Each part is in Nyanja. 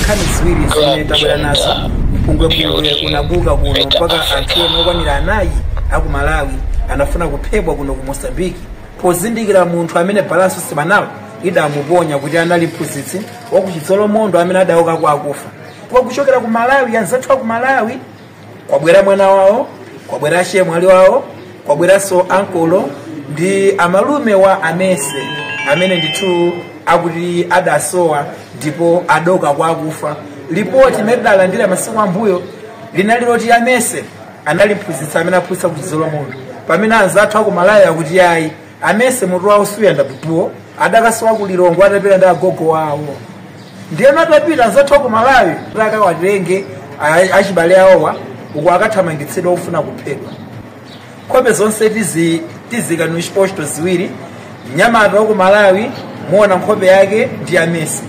nkhani ziwiri zimene tabwera nazo. Mpungwepungwe unabuka kuno mpaka anthu okwanira anayi aku Malawi anafuna kuphedwa kuno ku Mozambique pozindikira munthu amene Balanso Semanal idamuponya kuti anali mphunzitsi wa ku Chidzolomondo amene adauka kwa akufa. Kwa kuchokera ku Malawi anzathu ku Malawi kwabwera mwana wawo, kwabwera shemwali wawo, kwabweranso ankolo ndi amalume wa Amese amene ndithu akuti adasowa ndipo adoka kwa akufa. Ripoti medala ndile masiku ambuyo linali loti Amese anali mphunzitsi amene aphunzitsa ku Chidzolomondo pamene anzathu aku Malawi akuti yayi Amese mutu wawo suyenda tupuwo adakasowa ku Lilongwe atapita ndi agogo wawo. Ndiye matapita anzathu aku Malawi akawatenge achibale awowa uku akathamangitsidwa kufuna kuphedwa. Nkhope zonse tizika ni chiposto ziwiri. Nyamata ku Malawi muona nkhope yake ndi Amese.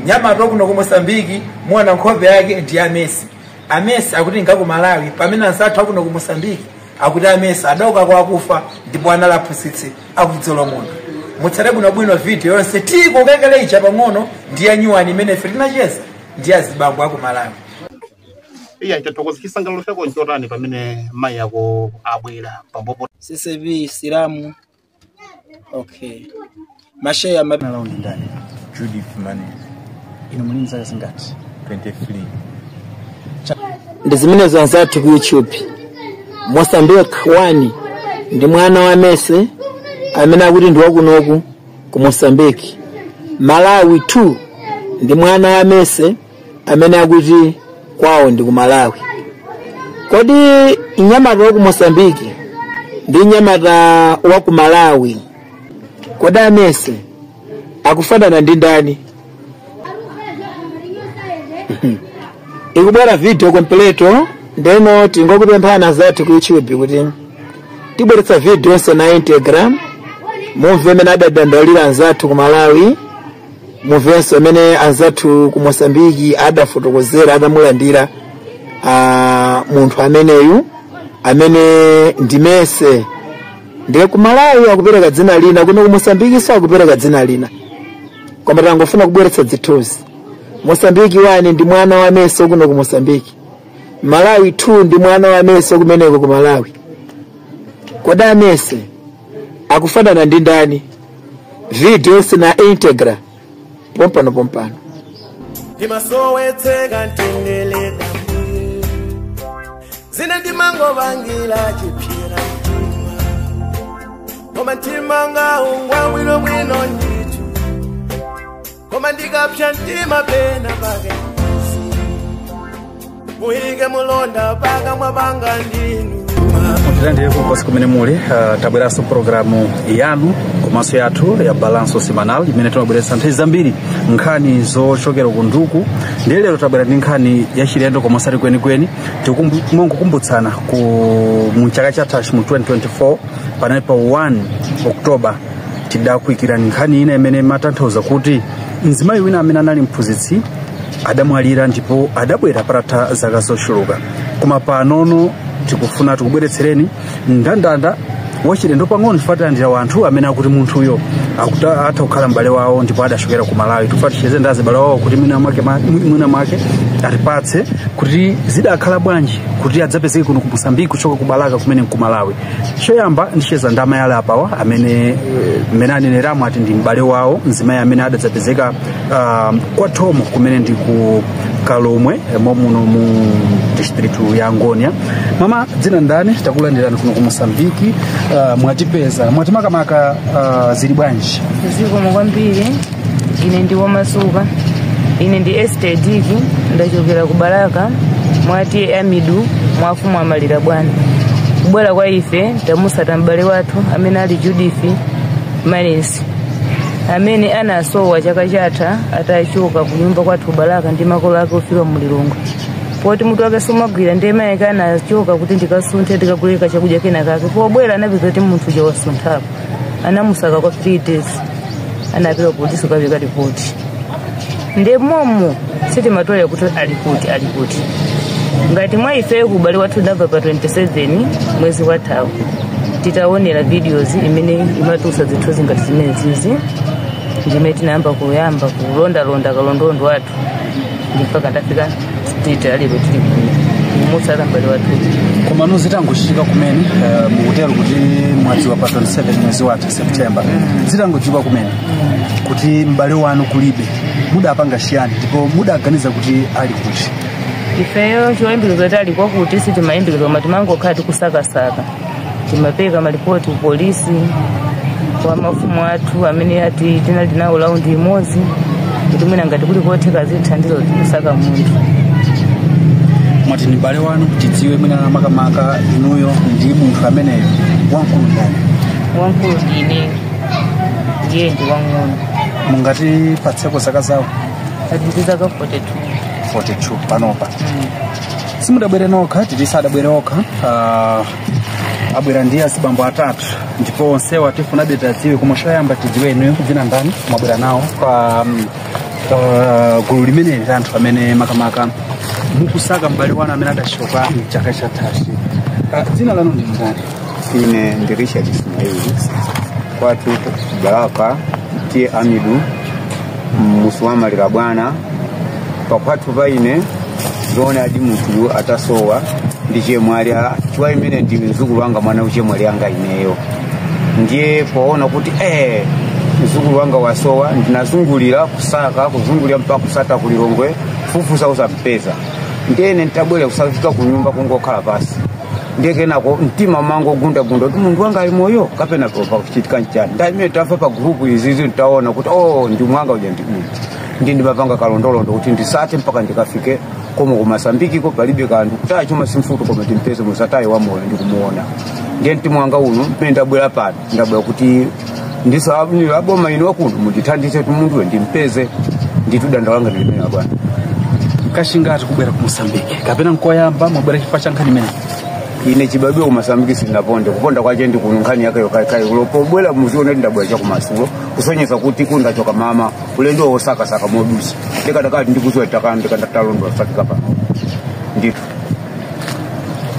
Nyamata kuno ku Mozambique muona nkhope yake ndi Amese. Amese akuti ngaku Malawi pamene anzathu kuno ku Mozambique akuti Amese adauka kwa akufa ndipo analaphunzitsi aku Chidzolomondo. Mutsale bwino video yonse tiko kekele icha pang'ono ndi anyuwani imene ife tinacheza ndi azibambo aku Malawi. Iya itatokozikisa ngalo chako nchotani pamene mai yako abwera pambopo. CCV Siramu. Okay. Masheya Around ndani. Judith Mane. Ino mulinzi zingati? 23. Ndizimene zanzatu ku YouTube. Mozambique wani ndi mwana wa Amese amene akuti ndi wakunoku ku Mozambique. Malawi 2 ndi mwana wa Amese amene akuti kwawo ndi ku Malawi. Kodi inyamata wa ku Mozambique ndi inyamata wa ku Malawi kodi Amese akufanana ndi ndani? Ikubwera video completo ndeno tingokupemphana zathu ku YouTube kuti tibweretsa video yonse na Instagram mumve amene adadandalira anzathu ku Malawi, mumvenso amene anzathu ku Mozambique adafotokozera adamulandira munthu ameneyu amene ndi Mese. Ndiye ku Malawi akupereka dzina lina, kuno ku Mozambique so akupereka dzina lina. Koma tangofuna kubweretsa zithuzi. Mozambique wani ndi mwana wa Amese kuno ku Mozambique. Malawi 2 ndi mwana wa Amese kumeneko ku Malawi. Kodi Amese akufanana ndi ndani? Video sina integra. Pompano. Ndimasowetseka ntendeleka. Zina ndimango vangila chiphira. Koma ntimanga ungwa bwino nditu. Koma ndikapsha ntima pena pake. Muhige mulonda paka mwabanga ndinu. Mutendere kukosi kumene muli tabweraso programu yanu komanso yathu ya Balanso Semanal imene timabweretsa nthawi zambiri nkhani zochokera ku nduku. Ndi lero tabwera ndi nkhani ya chilendo komansati kwenikweni tikumbutsana ku mchaka chathu mu 2024 panali pa 1 Oktoba tidakuyikira nkhani ina imene matanthauza kuti mzimayi wina amene anali mphunzitsi adamwalira ndipo adabwera patatha zaka zochuluka. Koma panono tikufuna tikubweretsereni ndandanda wachilendo pang'ono tifatira wanthu amene akuti munthuyo atha kukhala m'bale wawo ndipo adachokera ku Malawi. Tifatisheze ndazi bale wawo kuti mwina mwake atipatse kuti zidakhala bwanji kuti adzapezeke kuno ku Mozambique kuchoka ku Balaka kumene ku Malawi. Choyamba ndicheza ndama yale apawa amene aneneramo ati ndi m'bale wawo mzimayi amene adadzapezeka kwa Thomo kumene ndi ku Kalomwe muno mu district ya Ngonia. Mama dzina ndani takulandirani kuno ku Mozambique mwatipeza mwatimakamaka zili bwanji? Zikomo kwambiri. Ine ndi Wamasuka. Ine ndi Esther Diki ndachokera ku Balaka mwati Amidu mwafumu amalira bwana. Kubwera kwa ife tamusata m'bale wathu amene ali Judith Manesi amene anasowa chaka chatha atachoka ku nyumba kwathu Balaka ndi makolo ake ofika mu Lilongwe. Poti mutu akasomagwira ndema yake anachoka kuti ndikasunthe ndikakuleka chakudya kena kake. Pobwera anapeza kuti munthu uja wasunthapo. Anamusaka kwa 3 days. Anapewa kuti sukavika ripoti. Nde momo siti matolera kuti alipoti. Ngati mwa ife kubale wathu ndabva pa 27 mwezi wa Thawu. Titaonera videos imene imatusa zithozi ngati zimene zizi. Ndimene tinayamba kuyamba kulonda kalondondo wathu. mpaka ndafika state alipo tili mutsala mbali wathu. Koma zitangochitika kumene mukutero kuti mwezi wa 27 mwezi wa September zitangochitika kumene kuti m'bale wanu kulibe mudapanga chiyani ndipo mudaganiza kuti ali kuti? Ifeyo choyambirizo kuti ali kwakuti sitimayambirizo matimangokhala tikusakasaka timapeka malipoti ku polisi kwa mafumu athu amene ati tinali nawo laundi imodzi kuti mwina ngati kuli kotheka zithandizo kusaka munthu. Mwati ni m'bale wanu tidziwe mwina makamaka inuyo ndi munthu ameneyo wamkulu ndani? Wamkulu ndine ndiye ndi wang'ono. Mungati patseko zaka zawo? Ati zaka 42 panopa. Simudabwere nokha titi sadabwere okha abwera ndi azibambo atatu ndipo onsewa tifuna tidziwe koma choyamba tidziwe inuyo dzina ndani mwabwera nawo pa gulu limeneli la anthu amene makamaka mukusaka m'bale wanu amene adachoka chaka chathachi. Dzina lanu ndi ndani? Ine ndi Richard Ismaili kwathu Baraka tie Amidu musuwamalira bwana pakwathu paine zona adi munthu atasowa ndiye mwali chwa imene ndi mzukulu wanga mwana uche mwali anga ineyo ndiye poona kuti mzukulu wanga wasowa ndinazungulira kusaka kuzungulira mpaka kusata kulilongwe fufusa usampeza ndiye nitabwera kusafika ku nyumba kungokhala pasi ndiye kenako mtima mango gunda kuti munthu wanga ali moyo kapena pa kuchitika nchani ndaime tafa pa group izizi nitaona kuti ndi mwanga uja ndi ndimapanga kalondolondo kuti ndisate mpaka ndikafike komo ku Mozambique ko palibe kanthu kutayi chuma simfuto koma timpeze musatayi wa moyo ndikumuona ndiye mtima wanga uno ndabwera pano ndabwera kuti ndisabu aboma ino kuno mundithandize munthu we ndimpeze nditudanda wanga ndimene bwana. Kashingati kubwera ku Mozambique kapena nkoyamba mwabwera chifukwa cha nkhani imene? Ine chibadwe ku Mozambique sinaponde kuponda kwache ndi kuno nkhani yake yokai ulopo bwera muzione ndabwera cha kumasulo kusonyeza kuti kunda choka mama ulendo wosaka modusi ndikadakati ndikuzoita ndikandalondo afika pa ndithu.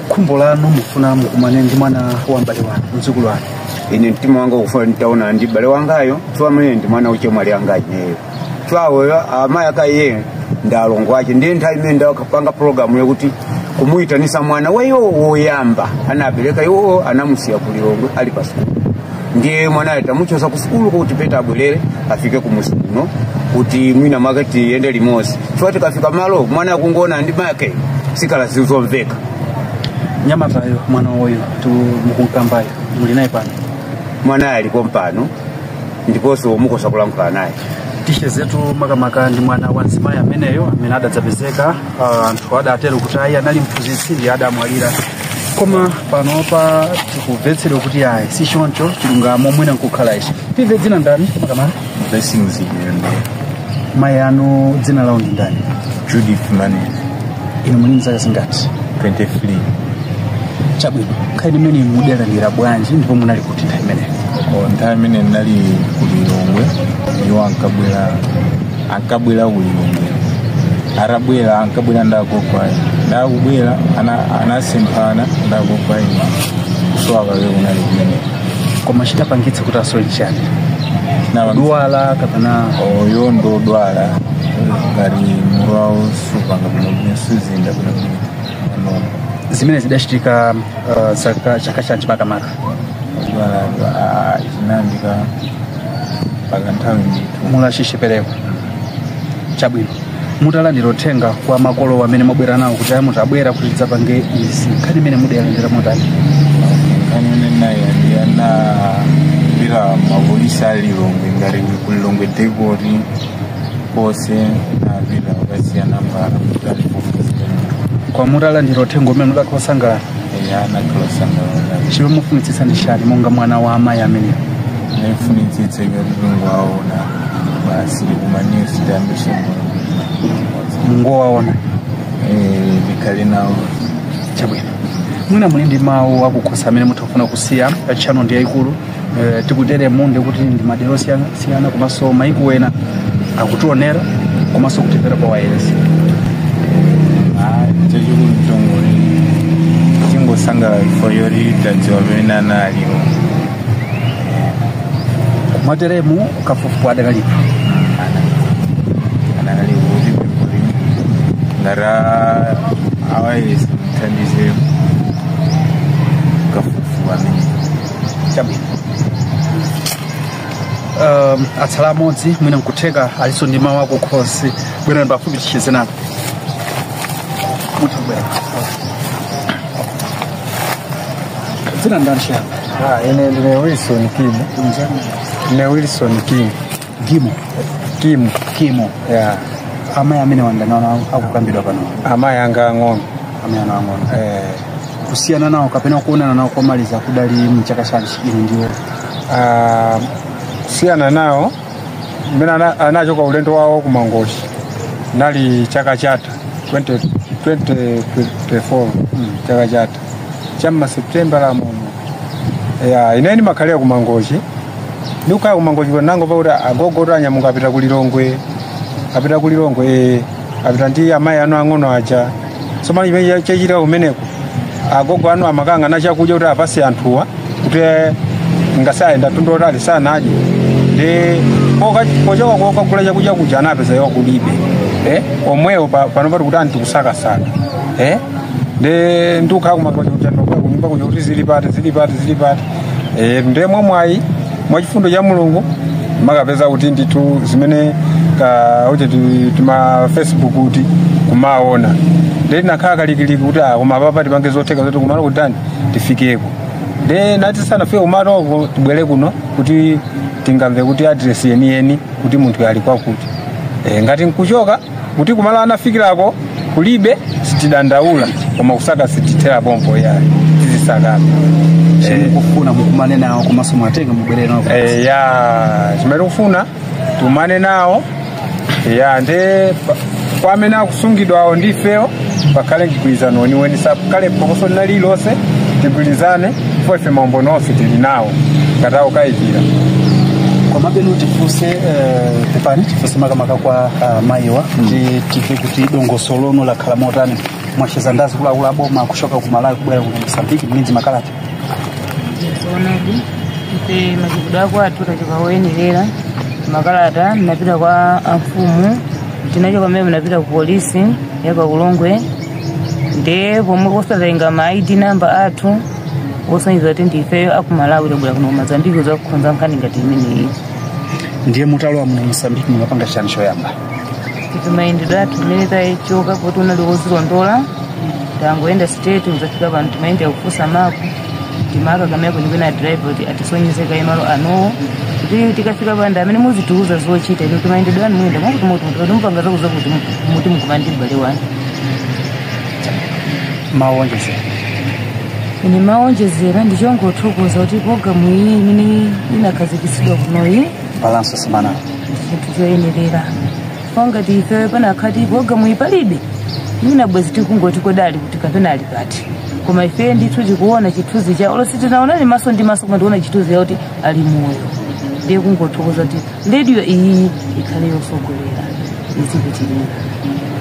Khumbo lanu mufuna mukumane ndi mwana wa m'bale wanu mzukulu wanu? Ine mtima wanga ufuna nitaona ndi m'bale wangayo chwa mene ndi mwana uche mwali anga ineyo chwawe amaya akaye ndalongo ache ndiye nthawi imene ndakapanga program yokuti kumuitanisa mwana weyo woyamba anabereka iwo anamusiya kulilongwe ali pa sukulu ndiye mwana atamuchosa ku sukulu kuti peta abwerere afike ku musikuno kuti mwina makati yende limosi choti kafika malo mwana akungona ndi make sikala zizomveka. Nyamatayo mwana oyo mukunkambayo muli naye pano? Mwana alipo mpano ndiponso mukosa kulankhula naye. Tishe zetu makamaka ndi mwana wa mzimayi ameneyo amene adadzapezeka anthu adatero kuti ayi anali mphunzitsi ndi adamwalira koma panopa tikumvetsera kuti ayi si choncho chilungamo mwina nkukhala ichi. Timve dzina ndani makamaka? Blessings igenda. Mayi anu dzina lawo ndi ndani? Judith Mane. Inu muli mzaka zingati? 23. Chabwino nkhani imene mudalandira bwanji ndipo munali kuti nthawi imeneyo? Nthawi imene nali kulilongwe iwo ankabwera kulilongwe arabwera ankabwera ndakokwayo ndakubwera anasemphana ndakokwayo kuswaka we unali kumene. Koma chitapangitsa kuti asowe chani? Dwala kapena? Oyo ndo dwala ngati muru wawo supanga bwino suzinda bwino. Zimene zidachitika chaka chanji makamaka? Dwala chinandika paka nthawi ndithu. Mulachishipereko. Chabwino mutalandira uthenga kwa makolo amene mwabwera nawo kuti mutabwera kuti tidzapange izi nkhani imene mudalandira motani? Nkhani imene nayilandira bila mapolisi alilongwe ngati kulilongwe dekoti kose na bila wakasiyana mbala kwa mutalandira uthenga umene mudakhosangalala? Nakhosangalala. Chilo mufunitsitsa ndi chani monga mwana wa amayi ameneyo? Nefunitsitsa mulungu aona basi kumanisi tambishe Mungu waona bikali nawo. Chabwino mwina muli ndi mawu akukhosa amene mutafuna kusiya chano ndi yayikulu tikutere munde kuti ndi madero siyana komanso maiko ena akutionera komanso kutipera pa wailesi? Chachikulu mtongole chingosangala ifo yori tadziwa pamene analiwo. Kumateremu kafukufuku adakalipo? Anakalipo kuti ngara awayesi mthandize kafufu amene chabwino atsala modzi mwina nkutheka aliso ndi mawu ako khosi bwera pafupi tichize napo mutabwera dzina ndani shamba ine ndine Wilson Kimu. Ndine Wilson Kimu. Kimu. Yeah. amayi amene wandanaona akukambidwa pano Amayi anga ang'ono. amayi ana ang'ono kusiyana nawo kapena kuonana nawo komaliza kudali mchaka chanji ine ndiwo kusiyana nawo mmene anachoka ulendo wawo ku Mangochi nali chaka chatha 2024 chaka chatha chamma September la muno ya ineni makhalira ku Mangochi ndikukhala ku Mangochi nango pakuti agogo anyamuka apita kulilongwe apita ndi amayi anu ang'ono aja somali chimene chachita kumeneko agogo anu amakanga na chakudya kuti apase anthuwa kuti ngasayenda tundota ali sanaje ndi pochoka kokagula chakudya kuja anapeza iwo kulibe omwewo pano pati kuti antikusakasaka ndi ndikukhala kumagochi kuti andoka kunyumba kuja kuti zilipati ndi mwamwayi mwachifundo cha Mulungu makapeza kuti nditu zimene kuti tima Facebook kuti kumaona ndi nakhala kalikiliki kuti koma papa tipange zotheka zoti kumalo kuti tifikeko ndi nati sanafike kumalo tibwere kuno kuti tingamve kuti address yeni kuti munthu ali kwakuti ngati nkuchoka kuti kumalo anafikirako kulibe sitidandaula koma kusaka sitithera pompo yayi tizisakana kufuna mukumane nawo komanso mwatenga mubwere nawo chimene kufuna tumane nawo ndi kwamene akusungidwa awo ndifewo pakhale mgwirizano weniweni sakale phokoso lililonse tigwirizane chifukwa ife maumboni onse tili nawo ngati akukayikira komabe tifunse pepani tifunse makamaka kwa mayiwa tife kuti dongosolo lakhala motani mwacheza ndazi kulakula aboma kushoka ku Malawi kubwera ku Mozambique mwinzi makalata zoonadi ife machipudo ako athu tachoka woyenerera makalata mnapita kwa mfumu tinachoka mmene mnapita ku polisi yapa Ulongwe ndi pomwe posatenga ma ID number athu osonyeza kuti ndife aku Malawi tabwera kuno Mozambique zakukhonza nkhani ngati imeneyi ndiye mutalowa muno Mozambique mukapanga chani choyamba ife mayendedwe athu mmene tachoka poti unali wozilondola tangoenda state muzafika pano timayenda kufusa mapu timaka kameko ndipena drive kuti atisonyezeka imalo anowo kuti tikafika panda amene muzitiuza zochita ino timayendedwe anu muyenda mwakuti mumpanga zakuza kuti muti mukumandi mbale wanu maonjezera ine maonjezera ndichongothokoza kuti programu iyi imene inakhazikitsidwa kunoyi Balance Semanal chinthu choyenerera pangati ife panakhati programu iyi palibe mina bwezi tikungoti kodali kuti kapena ali pati koma ife ndithu tikuona chithunzi cha olo sitinaona ni maso ndi maso koma ndiona chithunzi kuti ali moyo ndiye kungothokoza kuti radio iyi ikhale yosogolera izipitirira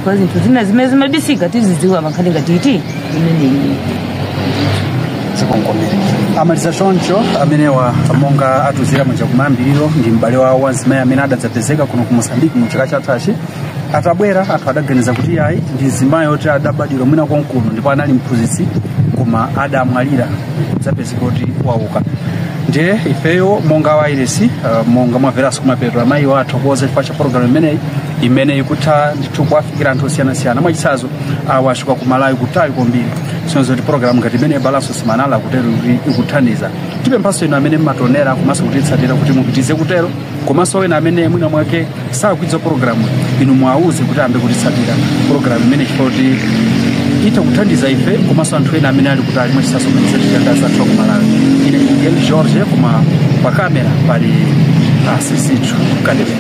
kwa zinthu zina zimene zimabisika tizidziwa mankhani ngati iti imeneyi zikonkomera amaliza choncho amenewa monga atuzira mwenja kumambiriro ndi m'bale wawo wanzimayi amene adadzapezeka kuno ku Mozambique mu chaka chathachi atabwera athu adaganiza kuti ayi ndi zimayi oti adabadira mwina konkuno ndipo anali mphunzitsi koma adamwalira zapezeka kuti wauka ndiye ifeyo monga wairesi monga mwamveraso kumapeto amayi athokoza chifukwa cha programu imene ikutha ndithu kuwafikira anthu osiyanasiyana mwachitsanzo awashuka ku Malawi kutali kwambiri sonzo kuti programu ngati imene Balance Semanal akutero ikuthandiza tipemphaso ino amene mmatonera komanso kutitsatira kuti mupitize kutero komanso wena amene mwina mwake sakwidza programu inu mwauze kuti ambe kutitsatira programu imene chifoti itakuthandiza ife komanso anthu ena amene ali kutali mwachitsanzo mwenizatitandaza athu ku Malawi ine Miguel George koma pa kamera pali Sisithu Kadebe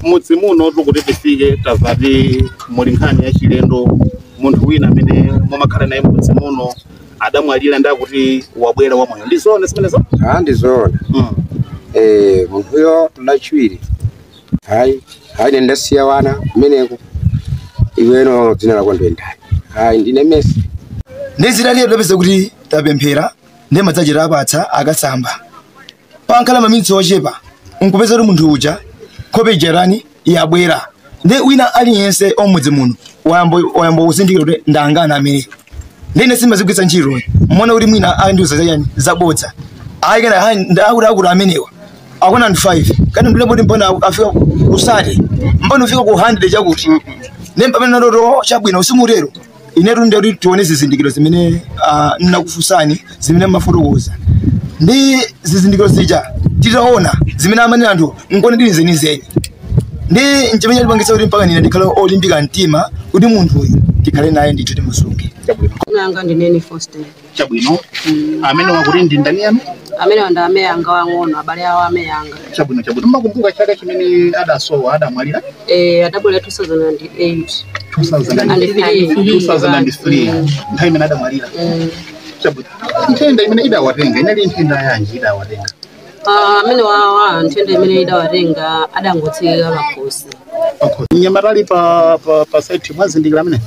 mudzi muno tikuti tifike tazati muli nkhani ya chilendo munthu wina amene mumakhala naye mudzi muno adamwalira ndakuti wabwera wamoyo ndizona zimenezo ndizona munthuyo lachiwiri hayi ndasiya wana kumeneko iweno dzina lako ndendani ndine Messi ndizira liye lopeza kuti tapemphera ndi madzachira apatsa akasamba pankhala maminitsi ochepa nkupeza kuti munthu uja khope jarani yabwera ndi wina aliyense omudzi muno wayambo uzindikira kuti ndangana amene ndine simazigwitsa ntchito mona kuti mwina andiuza yani zabodza ayikana ndakuti amenewa akona ndi 5 kana ndile kuti mbona afika usati mbona ufika ku 100 chakuti nemba pamene ndoto chabwino usimutero inetu ndi tione zizindikiro zimene ndinakufusani zimene mafotokoza ndi zizindikiro zija titaona zimene amene anthu ngone ndinizeni ndi nchimene chipangitsa kuti mpaka nina ndikhala olimbika mtima kuti munthu uyu tikhale naye ndithu timusunge. Nanga ndineni Foster. Chabwino. Amene wakuti ndi ndani yanu? Amene wanda ameyanga wang'ono abale awo ameyanga. Chabwino. Mbakumbuka chaka chimene adasowa adamwalira? Adabwera 2008. 2003. Nthawi imene adamwalira. Chabwino. Nthenda imene idawatenga inali nthenda yanji idawatenga? Amene wawa nthenda imene idawatenga adangotseka makosi. Okay. Nyamatali pa site mwazindikira amene?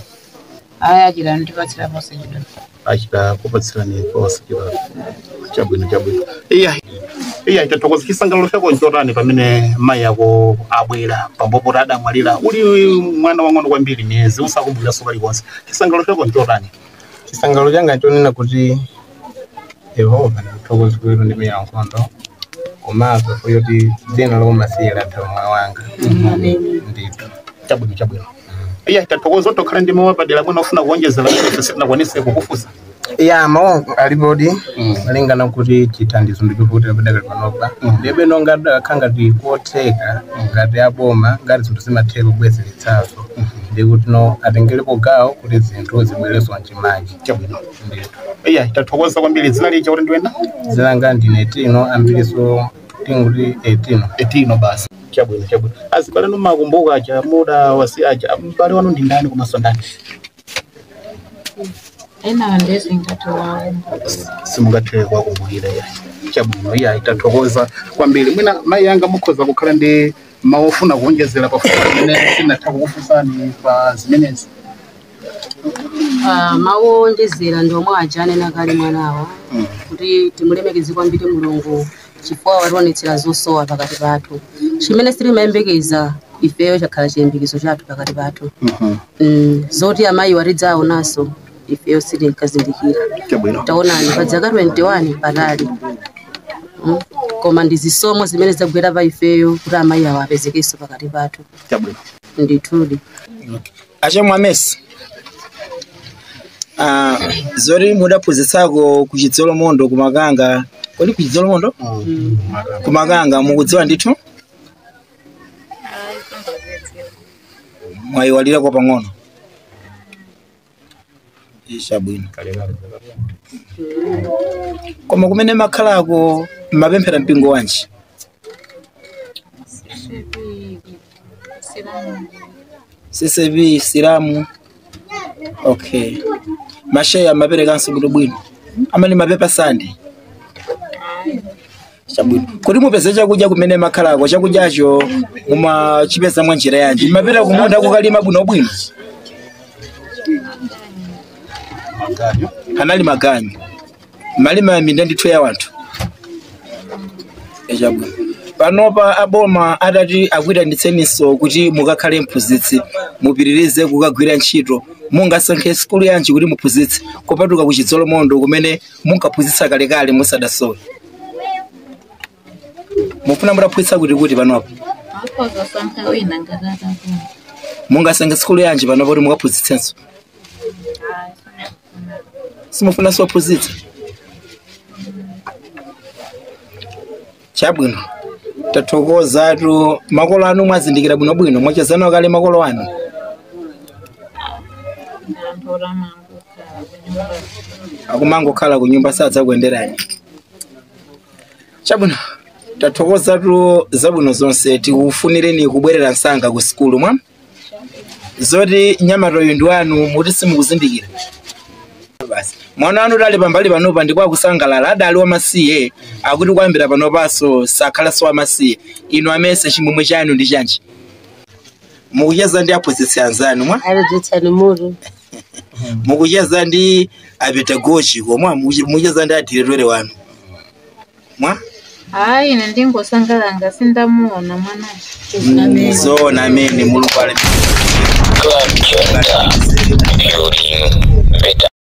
Aya achira ndipatsira pose chidwa. Achira kupatsira ni pose chidwa. Chabwino. Iya itatokoza chisangalalo chako nchotani pamene mai yako abwera pambopo adamwalira uli mwana wang'ono kwambiri miyezi usakumbukira soka likonse. Chisangalalo chako nchotani? Chisangalalo changa nchonena kuti Yehova nditokoza kwero ndi miya nkhondo. Komazo kuyoti dzina lomasiyira thamwa wanga. Ndito. Chabwino. Iya itatokoza tokhala ndi mawa padela bwana ufuna kuonjezera kuti sitinakwanise kukufusa. Iya mawa alibodi malingana kuti chithandizo ndikuputira padakali panopa. Ndebe nonga dakanga tikuoteka ngati aboma ngati zinthu zimatheka kubwezeretsazo. Ndikuti no atengelepo gawo kuti zinthu zibwereso mchimanji. Chabwino. Ndito. Iya itatokoza kwambiri dzina lija kuti ndiwenda? Dzina langa ndine Tino ambiriso tinguti 18 basi. Chabwino. Azibale nomakumbuka cha muda wasiacha mbale wanu ndi ndani kumasondani? Ena ndezi ngatowa. Simungathe kwakumbukira ya. Chabwino iya itatokoza kwambiri. Mwina mai yanga mukhoza kukhala ndi maofuna kuonjezera pafupi ine sinatha kukufusani pa zimenezi. Maonjezera ndomwe ajane nakali mwanawa. Kuti timulemekeze kwambiri Mulungu. Chifukwa walionetsera zosowa pakati pathu. Chimene siri mayembekeza ifeyo chakhala chiyembekezo chathu pakati pathu. Zoti amayi waridzawo naso ifeyo siri nkazindikira. Taonani pa dzaka 21 patali. Koma ndizisomo zimene zagwera pa ifeyo kuti amayi awo apezekenso pakati pathu. Ndithudi. Achemwa Messi. Zori mudaphunzitsako kuchidzolo mondo kumakanga. Kodi kuchidzolo mondo? Kumakanga mukudziwa ndithu? Mwayiwalira kwa pang'ono. Chabwino. Koma kumene makhalako mapemphera mpingo wanji? CCB Silamu. Okay. Masheya maperekanso kuti bwino. Amani mapepa sandi. Chabwino. Kuti mupeze chakudya kumene makhalako chakudyacho mumachipeza mwa njira yanji. Mapera kumunda kukalima bwino. Kanali maganyu. Malima minda ndithu ya wanthu. Chabwino. Panopa aboma adati akwita nditseniso kuti mukakhale mphunzitsi mupitirize kukagwira ntchito mungasankhe skulu yanji kuti muphunzitse kopatuka kuchidzolo mondo kumene munkaphunzitsa kalekale musadasowe. Mufuna mutaphunzitsa kuti panopa mungasankhe skulu yanji panopa kuti mukaphunzitsenso. Simufuna sophunzitsa. Chabwino. Tathokoza tu makolo anu mwazindikira bwino mwachezana kale makolo anu. Akumango khala ku nyumba sadza kuenderani. Chabwino. Tathokoza tu zabwino zonse tikufunireni kubwerera nsanga ku skulu mwa. Zoti nyamato yu ndi wanu muti simukuzindikira. Basi. Mwana wanu tali pambali panopa ndikwa kusangalala adali wa masiye akuti kwambira panopaso sakhala so amasiye ino amese chimumwe chanu ndi chanji mukucheza ndi aphunzitsi anzanu mwa aledzetsani mutu mukucheza ndi apedagogy komwa mukucheza ndi adiretore wanu mwa Hayi ine ndingosangalanga sindamuona mwana. Zona mene mulungu